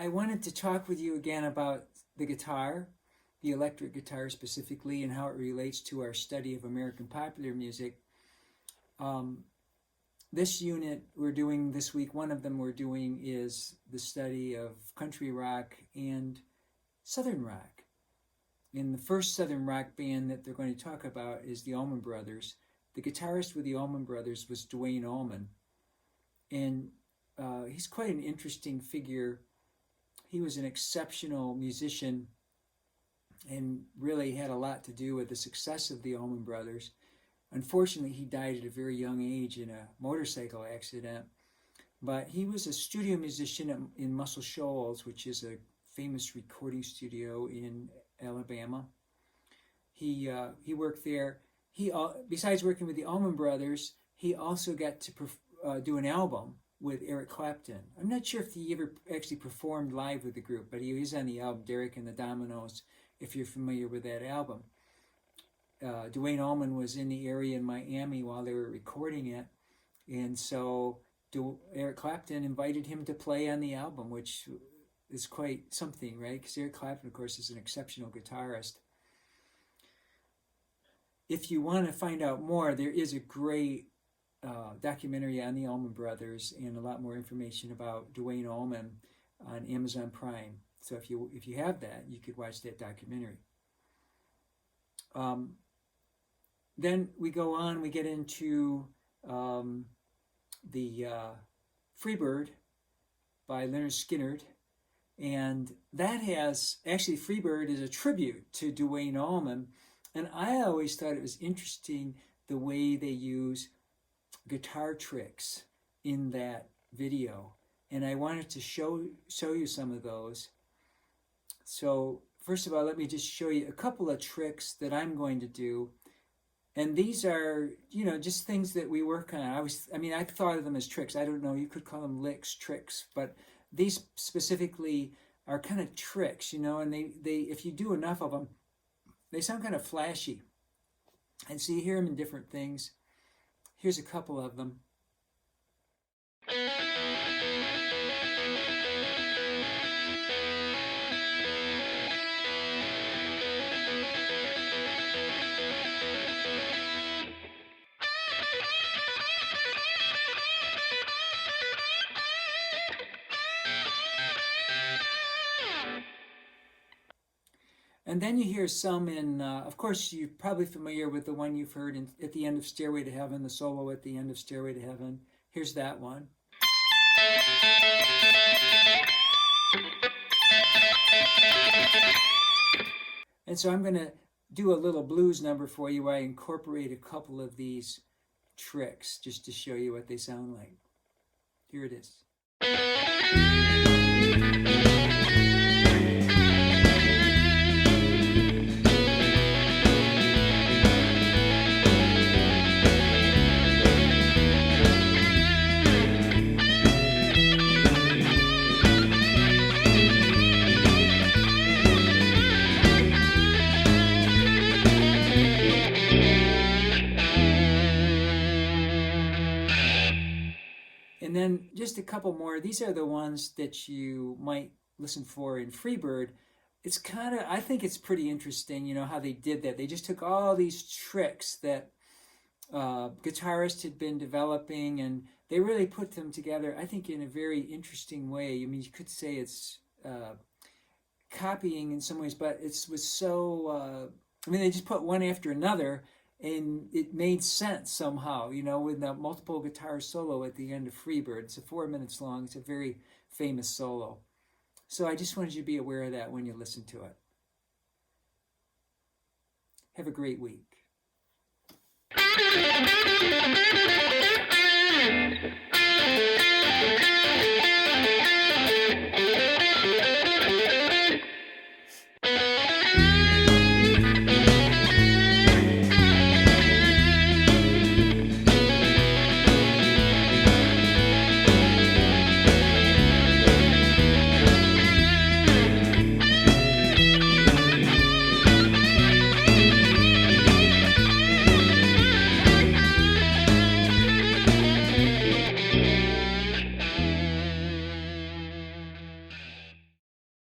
I wanted to talk with you again about the guitar, the electric guitar specifically, and how it relates to our study of American popular music. This unit we're doing this week, one of them we're doing is the study of country rock and Southern rock. And the first Southern rock band that they're going to talk about is the Allman Brothers. The guitarist with the Allman Brothers was Duane Allman. And he's quite an interesting figure. He was an exceptional musician and really had a lot to do with the success of the Allman Brothers. Unfortunately, he died at a very young age in a motorcycle accident. But he was a studio musician in Muscle Shoals, which is a famous recording studio in Alabama. He worked there. He besides working with the Allman Brothers, he also got to do an album with Eric Clapton. I'm not sure if he ever actually performed live with the group, but he was on the album Derek and the Dominoes, if you're familiar with that album. Duane Allman was in the area in Miami while they were recording it, and so Eric Clapton invited him to play on the album, which is quite something, right? Because Eric Clapton, of course, is an exceptional guitarist. If you want to find out more, there is a great documentary on the Allman Brothers and a lot more information about Duane Allman on Amazon Prime. So if you have that, you could watch that documentary. Then we go on, we get into the Freebird by Lynyrd Skynyrd. And that has, actually Freebird is a tribute to Duane Allman. And I always thought it was interesting the way they use guitar tricks in that video. And I wanted to show you some of those. So first of all, let me just show you a couple of tricks that I'm going to do. And these are, just things that we work on. I thought of them as tricks. I don't know, you could call them licks, tricks, but these specifically are kind of tricks, and they if you do enough of them, they sound kind of flashy. And so you hear them in different things. Here's a couple of them. And then you hear some in, of course, you're probably familiar with the one you've heard at the end of Stairway to Heaven, the solo at the end of Stairway to Heaven. Here's that one. And so I'm going to do a little blues number for you where I incorporate a couple of these tricks just to show you what they sound like. Here it is. And then just a couple more. These are the ones that you might listen for in Freebird. It's kind of, I think it's pretty interesting, how they did that. They just took all these tricks that guitarists had been developing, and they really put them together, I think, in a very interesting way. You could say it's copying in some ways, but it was so, they just put one after another, and it made sense somehow, with the multiple guitar solo at the end of Freebird. It's 4 minutes long. It's a very famous solo. So I just wanted you to be aware of that when you listen to it. Have a great week.